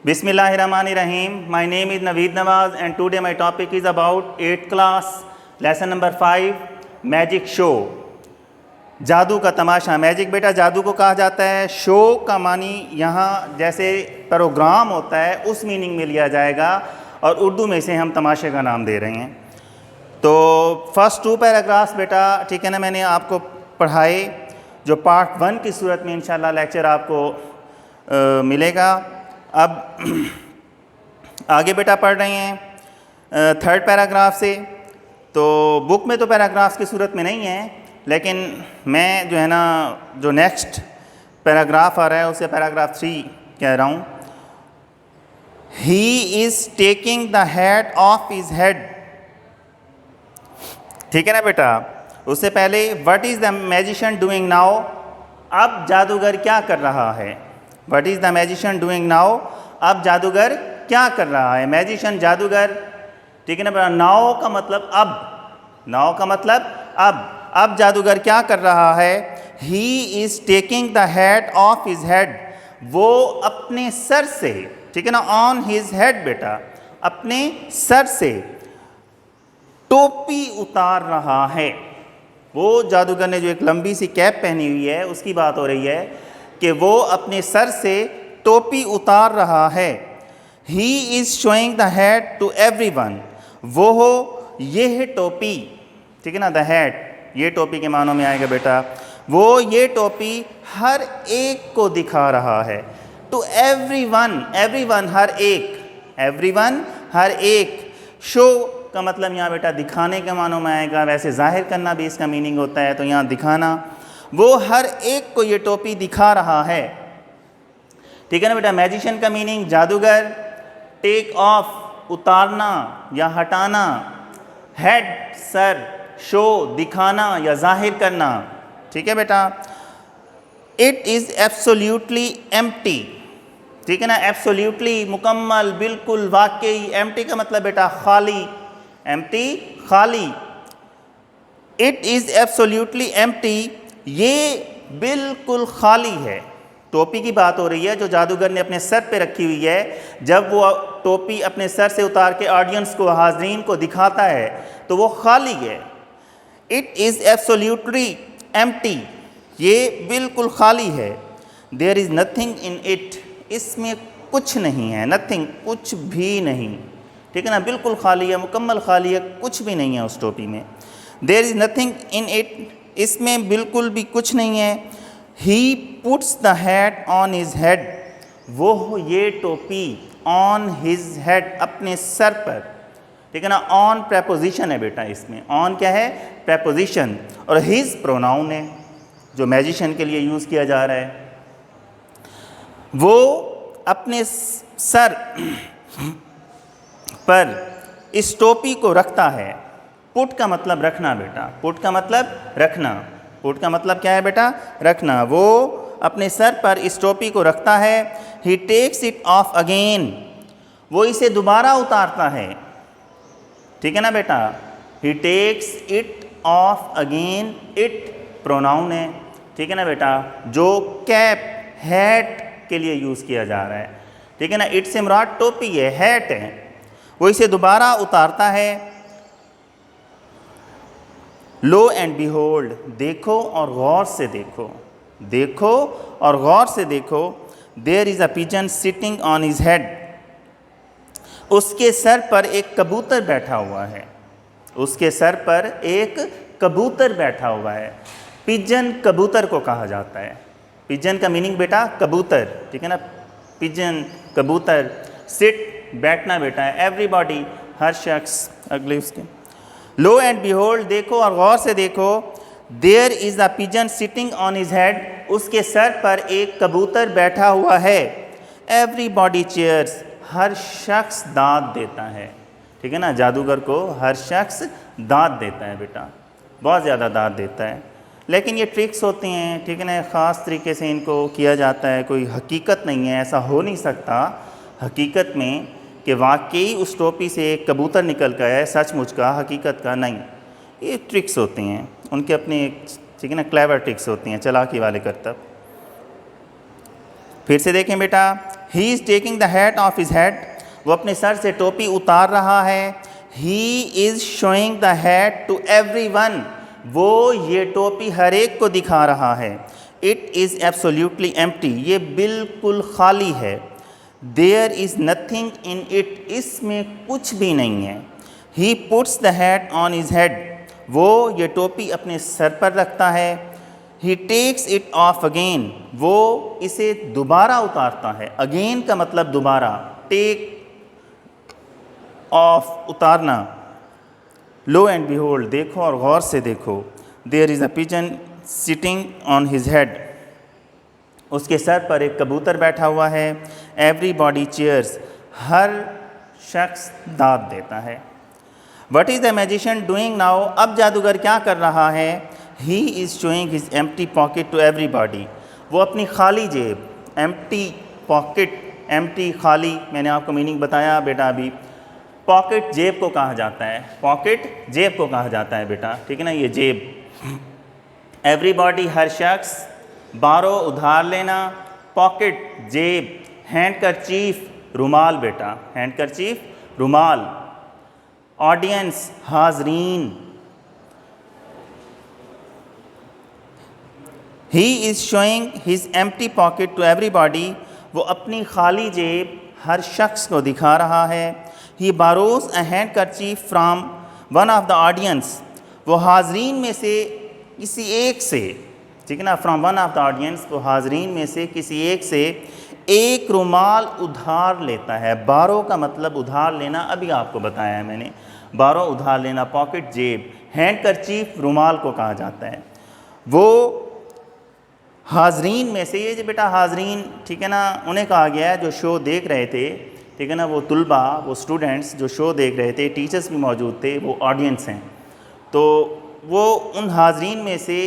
Bismillahirrahmanirrahim. My name is Naveed Nawaz and today my topic is about 8th class, lesson number 5, magic show. जादू का तमाशा. Magic बेटा जादू को कहा जाता है. शो का मानी यहाँ जैसे प्रोग्राम होता है उस मीनिंग में लिया जाएगा और उर्दू में से हम तमाशे का नाम दे रहे हैं. तो फर्स्ट 2 पैराग्राफ्स बेटा ठीक है ना, मैंने आपको पढ़ाए जो पार्ट 1 की सूरत में इंशाल्लाह लेक्चर आपको मिलेगा. अब आगे बेटा पढ़ रहे हैं 3rd पैराग्राफ से. तो बुक में तो पैराग्राफ्स की सूरत में नहीं है, लेकिन मैं जो है ना जो नेक्स्ट पैराग्राफ आ रहा है उसे पैराग्राफ 3 कह रहा हूँ. ही is taking the hat off his head. ठीक है ना बेटा. उससे पहले what is the magician doing now. अब जादूगर क्या कर रहा है. What is the magician doing now. अब जादूगर क्या कर रहा है. मैजिशियन जादूगर. ठीक है ना बेटा. नाउ का मतलब अब. नाउ का मतलब अब जादूगर क्या कर रहा है. He is taking the hat off his head. वो अपने सर से. ठीक है ना. ऑन हिज हेड बेटा अपने सर से टोपी उतार रहा है. वो जादूगर ने जो एक लंबी सी कैप पहनी हुई है उसकी बात हो रही है कि वो अपने सर से टोपी उतार रहा है. He is showing the hat to everyone. वो ये टोपी. ठीक है ना. द हैट ये टोपी के मानों में आएगा बेटा. वो ये टोपी हर एक को दिखा रहा है. To everyone. एवरीवन हर एक. एवरीवन हर एक. शो का मतलब यहाँ बेटा दिखाने के मानों में आएगा. वैसे जाहिर करना भी इसका मीनिंग होता है, तो यहाँ दिखाना. वो हर एक को ये टोपी दिखा रहा है. ठीक है ना बेटा. मैजिशियन का मीनिंग जादूगर. टेक ऑफ उतारना या हटाना. Head sir. शो दिखाना या जाहिर करना. ठीक है बेटा. It is absolutely empty. ठीक है ना. एब्सोल्यूटली मुकम्मल बिल्कुल वाकई. एम्प्टी का मतलब बेटा खाली. एम्प्टी खाली. It is absolutely empty. ये बिल्कुल खाली है. टोपी की बात हो रही है जो जादूगर ने अपने सर पे रखी हुई है. जब वो टोपी अपने सर से उतार के ऑडियंस को हाज़रीन को दिखाता है तो वो खाली है. It is absolutely empty. ये बिल्कुल खाली है. There is nothing in it. इसमें कुछ नहीं है. नथिंग कुछ भी नहीं. ठीक है ना. बिल्कुल खाली है, मुकम्मल खाली है, कुछ भी नहीं है उस टोपी में. There is nothing in it. इसमें बिल्कुल भी कुछ नहीं है. He puts the hat on his head. वो ये टोपी ऑन हिज हेड अपने सर पर. ठीक है ना. ऑन प्रेपोजिशन है बेटा इसमें. ऑन क्या है. प्रेपोजिशन. और हिज प्रोनाउन है जो मैजिशियन के लिए यूज़ किया जा रहा है. वो अपने सर पर इस टोपी को रखता है. पुट का मतलब रखना बेटा. पुट का मतलब रखना. पुट का मतलब क्या है बेटा. रखना. वो अपने सर पर इस टोपी को रखता है. He takes it off again. वो इसे दोबारा उतारता है. ठीक है ना बेटा. He takes it off again. It pronoun है. ठीक है ना बेटा. जो कैप हैट के लिए यूज़ किया जा रहा है. ठीक है ना. इट से मुराद टोपी है, हैट है. वो इसे दोबारा उतारता है. लो एंड बिहोल्ड. देखो और गौर से देखो. देखो और गौर से देखो. There is a pigeon sitting on his head. उसके सर पर एक कबूतर बैठा हुआ है. उसके सर पर एक कबूतर बैठा हुआ है. पिजन कबूतर को कहा जाता है. पिजन का मीनिंग बेटा कबूतर. ठीक है ना. पिजन कबूतर. सिट बैठना बेटा है. एवरीबॉडी हर शख्स. अगले उसके लो एंड बिहोल्ड. देखो और गौर से देखो. There is a pigeon sitting on his head. उसके सर पर एक कबूतर बैठा हुआ है. Everybody chairs. हर शख्स दाद देता है. ठीक है ना. जादूगर को हर शख्स दाद देता है बेटा. बहुत ज़्यादा दाद देता है. लेकिन ये ट्रिक्स होती हैं. ठीक है ना. ख़ास तरीके से इनको किया जाता है. कोई हकीकत नहीं है. ऐसा हो नहीं सकता हकीकत में कि वाकई उस टोपी से एक कबूतर निकल कर है. सचमुच का हकीकत का नहीं. ये ट्रिक्स होती हैं उनके अपने. ठीक है ना. क्लेवर ट्रिक्स होती हैं चालाकी वाले करतब. फिर से देखें बेटा. He is taking the hat off his head, वो अपने सर से टोपी उतार रहा है। He is showing the hat to everyone, वो ये टोपी हर एक को दिखा रहा है। इट इज़ एब्सोल्यूटली एम्प्टी, ये बिल्कुल खाली है। There is nothing in it, इसमें कुछ भी नहीं है। He puts the hat on his head, वो ये टोपी अपने सर पर रखता है। He takes it off again, वो इसे दोबारा उतारता है। अगेन का मतलब दोबारा, टेक ऑफ उतारना। लो एंड बिहोल्ड, देखो और गौर से देखो, there is a pigeon sitting on his head, उसके सर पर एक कबूतर बैठा हुआ है। एवरीबॉडी चीयर्स, हर शख्स दाद देता है। What is the magician doing now, अब जादूगर क्या कर रहा है। He is showing his empty pocket to everybody, वो अपनी खाली जेब, एम्प्टी पॉकेट, एम्प्टी खाली, मैंने आपको मीनिंग बताया बेटा अभी। पॉकेट जेब को कहा जाता है, पॉकेट जेब को कहा जाता है बेटा, ठीक है ना, ये जेब। एवरीबॉडी हर शख्स, बारो उधार लेना, पॉकेट जेब, हैंडकरचीफ रुमाल बेटा, हैंडकरचीफ रुमाल। ऑडियंस हाजरीन। He is showing his empty pocket to everybody, वो अपनी खाली जेब हर शख्स को दिखा रहा है। He borrows a handkerchief from one of the audience, वो हाजरीन में से किसी एक से, ठीक है ना, from one of the audience, वो हाजरीन में से किसी एक से एक रुमाल उधार लेता है। बारो का मतलब उधार लेना, अभी आपको बताया है मैंने, बारो उधार लेना, पॉकेट जेब, हैंडकरचीफ रुमाल को कहा जाता है। वो हाजरीन में से, ये जो बेटा हाजरीन, ठीक है ना, उन्हें कहा गया है जो शो देख रहे थे, ठीक है ना, वो तुलबा, वो स्टूडेंट्स जो शो देख रहे थे, टीचर्स भी मौजूद थे, वो ऑडियंस हैं। तो वो उन हाजरीन में से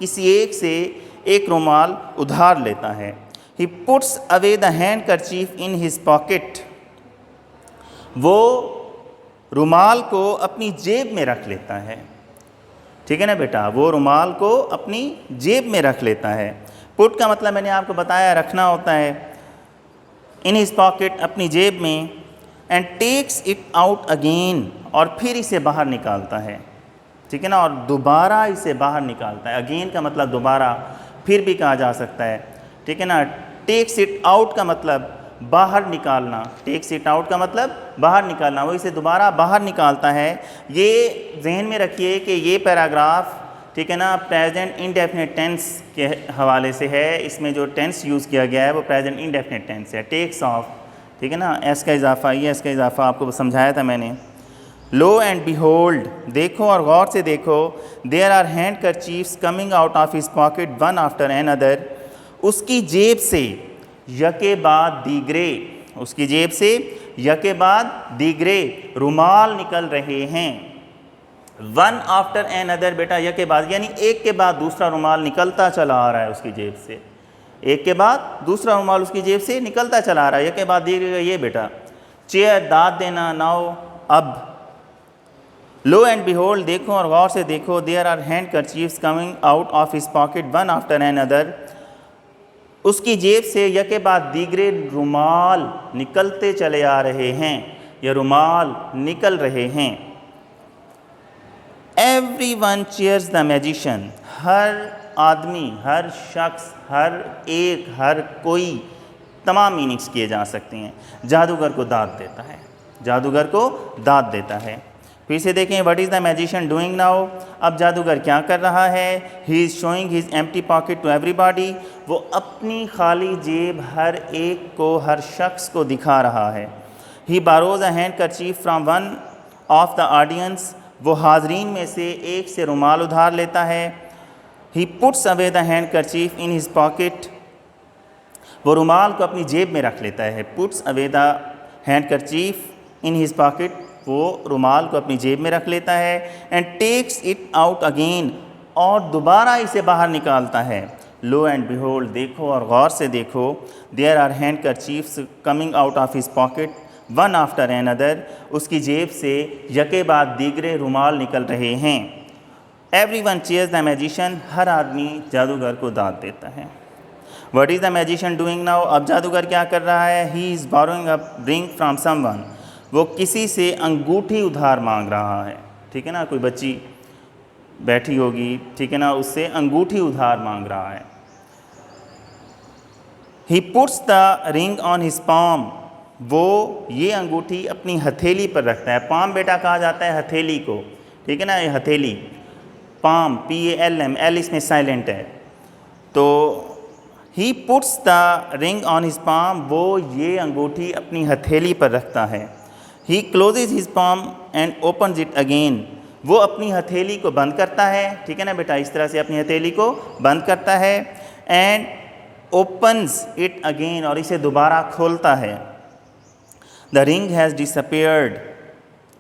किसी एक से एक रुमाल उधार लेता है। He puts away the handkerchief in his pocket, वो रुमाल को अपनी जेब में रख लेता है, ठीक है ना बेटा, वो रुमाल को अपनी जेब में रख लेता है। पुट का मतलब मैंने आपको बताया रखना होता है। इन हिज पॉकेट, अपनी जेब में। And takes it out again, और फिर इसे बाहर निकालता है, ठीक है ना, और दोबारा इसे बाहर निकालता है। अगेन का मतलब दोबारा, फिर भी कहा जा सकता है, ठीक है ना। टेक्स इट आउट का मतलब बाहर निकालना, टेक्स इट आउट का मतलब बाहर निकालना, वो इसे दोबारा बाहर निकालता है। ये जहन में रखिए कि ये पैराग्राफ, ठीक है ना, प्रेजेंट इंडेफिनिट टेंस के हवाले से है। इसमें जो टेंस यूज़ किया गया है वो प्रेजेंट इंडेफिनिट टेंस है। टेक्स ऑफ, ठीक है ना, एस का इजाफा, ये एस का इजाफा आपको समझाया था मैंने। लो एंड बिहोल्ड, देखो और गौर से देखो, there are handkerchiefs coming out of his pocket one after another, उसकी जेब से यके बाद दीगरे, उसकी जेब से यके बाद दीगरे रुमाल निकल रहे हैं। वन आफ्टर एन अदर बेटा, यके बाद यानी एक के बाद दूसरा रुमाल निकलता चला आ रहा है उसकी जेब से, एक के बाद दूसरा रुमाल उसकी जेब से निकलता चला आ रहा है, यके बाद दीगरे, ये बेटा। चेयर दाद देना, नाउ अब। लो एंड बिहोल्ड, देखो और गौर से देखो, there are handkerchiefs coming out of his pocket one after another, उसकी जेब से यके बाद दीगरे रुमाल निकलते चले आ रहे हैं, या रुमाल निकल रहे हैं। एवरीवन चीयर्स द मैजिशियन, हर आदमी, हर शख्स, हर एक, हर कोई, तमाम मीनिंग्स किए जा सकते हैं। जादूगर को दाद देता है, जादूगर को दाद देता है। फिर से देखें, what is the magician doing now, अब जादूगर क्या कर रहा है। He is showing his empty pocket to everybody, वो अपनी खाली जेब हर एक को, हर शख्स को दिखा रहा है। He borrows a handkerchief from one of the audience, वो हाजरीन में से एक से रुमाल उधार लेता है। He puts away the handkerchief in his pocket, वो रुमाल को अपनी जेब में रख लेता है। Puts away the handkerchief in his pocket, वो रुमाल को अपनी जेब में रख लेता है। And takes it out again, और दोबारा इसे बाहर निकालता है। लो एंड बिहोल्ड, देखो और गौर से देखो, there are handkerchiefs coming out of his pocket one after another, उसकी जेब से यके बाद दीगरे रुमाल निकल रहे हैं। एवरीवन चीयर्स द मैजिशियन, हर आदमी जादूगर को दाद देता है। What is the magician doing now? अब जादूगर क्या कर रहा है? He is borrowing a ring from someone, वो किसी से अंगूठी उधार मांग रहा है। ठीक है ना, कोई बच्ची बैठी होगी, ठीक है ना, उससे अंगूठी उधार मांग रहा है। He puts the ring on his palm, वो ये अंगूठी अपनी हथेली पर रखता है। पाम बेटा कहा जाता है हथेली को, ठीक है ना, ये हथेली, पाम, PALM, एल इसमें साइलेंट है। तो ही puts the ring on his palm, वो ये अंगूठी अपनी हथेली पर रखता है। ही closes his palm and opens it again, वो अपनी हथेली को बंद करता है। ठीक है ना बेटा, इस तरह से अपनी हथेली को बंद करता है। एंड ओपन्स इट अगेन, और इसे दोबारा खोलता है। द रिंग हैज़ डिसअपियर्ड,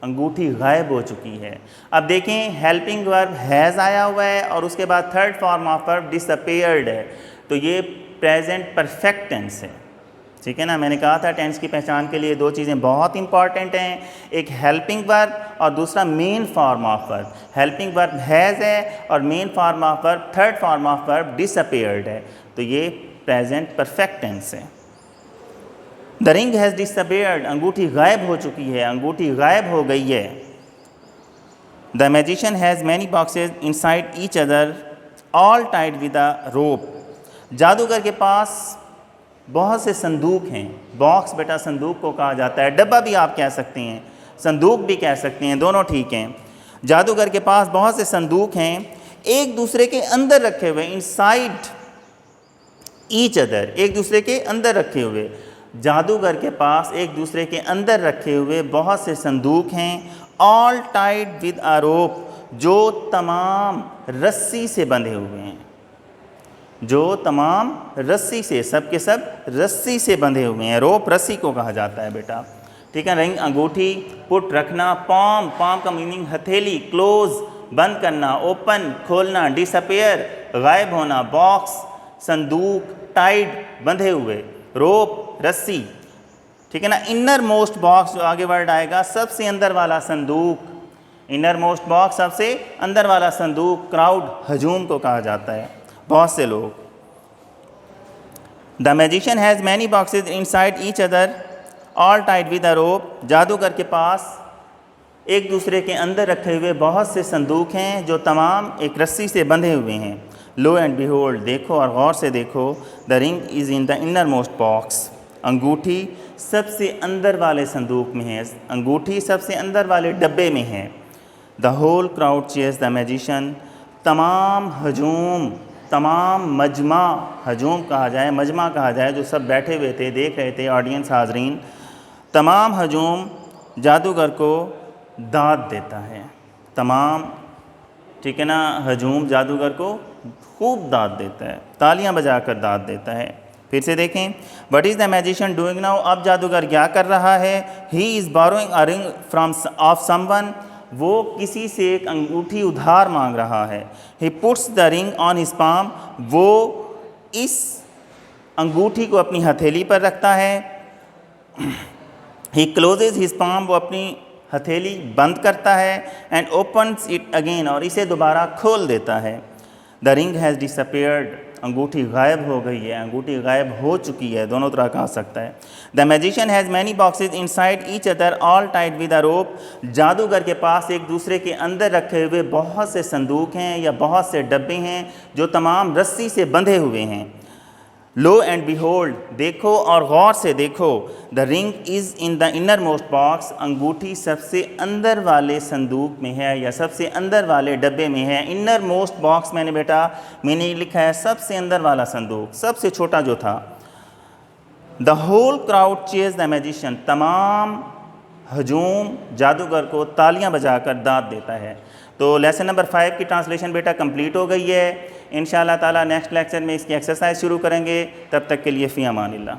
अंगूठी गायब हो चुकी है। अब देखें, हेल्पिंग वर्ब हैज़ आया हुआ है और उसके बाद third form of verb disappeared है, तो ये प्रेजेंट परफेक्ट टेंस है। ठीक है ना, मैंने कहा था टेंस की पहचान के लिए दो चीज़ें बहुत इंपॉर्टेंट हैं, एक हेल्पिंग वर्ब और दूसरा main form of verb. Helping verb has है और main form of verb, third form of verb disappeared है, तो ये प्रेजेंट परफेक्ट टेंस है। द रिंग हैज़ डिसअपियर्ड, अंगूठी गायब हो चुकी है, अंगूठी गायब हो गई है। The magician has many boxes inside each other all tied with a rope, जादूगर के पास बहुत से संदूक हैं। बॉक्स बेटा संदूक को कहा जाता है, डब्बा भी आप कह सकते हैं, संदूक भी कह सकते हैं, दोनों ठीक हैं। जादूगर के पास बहुत से संदूक हैं, एक दूसरे के अंदर रखे हुए, इनसाइड ईच अदर, एक दूसरे के अंदर रखे हुए। जादूगर के पास एक दूसरे के अंदर रखे हुए बहुत से संदूक हैं। ऑल टाइड विद अ रोप, जो तमाम रस्सी से बंधे हुए हैं, जो तमाम रस्सी से, सब के सब रस्सी से बंधे हुए हैं। रोप रस्सी को कहा जाता है बेटा। ठीक है, रिंग अंगूठी, पुट रखना, पाम, पाम का मीनिंग हथेली, क्लोज बंद करना, ओपन खोलना, डिसअपियर गायब होना, बॉक्स संदूक, टाइड बंधे हुए, रोप रस्सी। ठीक है ना, इनर मोस्ट बॉक्स, जो आगे वर्ड आएगा, सबसे अंदर वाला संदूक, इनर मोस्ट बॉक्स सबसे अंदर वाला संदूक। क्राउड हजूम को कहा जाता है, बहुत से लोग। The magician has many boxes inside each other all tied with a rope, जादूगर के पास एक दूसरे के अंदर रखे हुए बहुत से संदूक हैं जो तमाम एक रस्सी से बंधे हुए हैं। लो एंड बिहोल्ड, देखो और गौर से देखो, the ring is in the inner most box, अंगूठी सबसे अंदर वाले संदूक में है, अंगूठी सबसे अंदर वाले डब्बे में है। The whole crowd cheers the magician, तमाम हजूम, तमाम मजमा, हजूम कहा जाए, मजमा कहा जाए, जो सब बैठे हुए थे, देख रहे थे, ऑडियंस हाजरीन, तमाम हजूम जादूगर को दाद देता है। तमाम, ठीक है ना, हजूम जादूगर को खूब दाद देता है, तालियां बजाकर दाद देता है। फिर से देखें, what is the magician doing now? अब जादूगर क्या कर रहा है? He is borrowing a ring from of someone, वो किसी से एक अंगूठी उधार मांग रहा है। He puts the ring on his palm, वो इस अंगूठी को अपनी हथेली पर रखता है। ही क्लोजेज हिज पाम, वो अपनी हथेली बंद करता है। एंड ओपन्स इट अगेन, और इसे दोबारा खोल देता है। द रिंग हैज़ डिसअपियर्ड, अंगूठी गायब हो गई है, अंगूठी गायब हो चुकी है, दोनों तरह कहा सकता है। The magician has many boxes inside each other all tied with a rope, जादूगर के पास एक दूसरे के अंदर रखे हुए बहुत से संदूक हैं या बहुत से डब्बे हैं जो तमाम रस्सी से बंधे हुए हैं। लो एंड बिहोल्ड, देखो और गौर से देखो, the ring is in the inner most box, अंगूठी सबसे अंदर वाले संदूक में है या सबसे अंदर वाले डब्बे में है। इनर मोस्ट बॉक्स मैंने लिखा है सबसे अंदर वाला संदूक, सबसे छोटा जो था। The whole crowd cheers the magician, तमाम हजूम जादूगर को तालियां बजाकर दाद देता है। तो लेसन नंबर 5 की ट्रांसलेशन बेटा कंप्लीट हो गई है। इंशाअल्लाह ताला नेक्स्ट लेक्चर में इसकी एक्सरसाइज शुरू करेंगे। तब तक के लिए फ़ी अमानिल्लाह।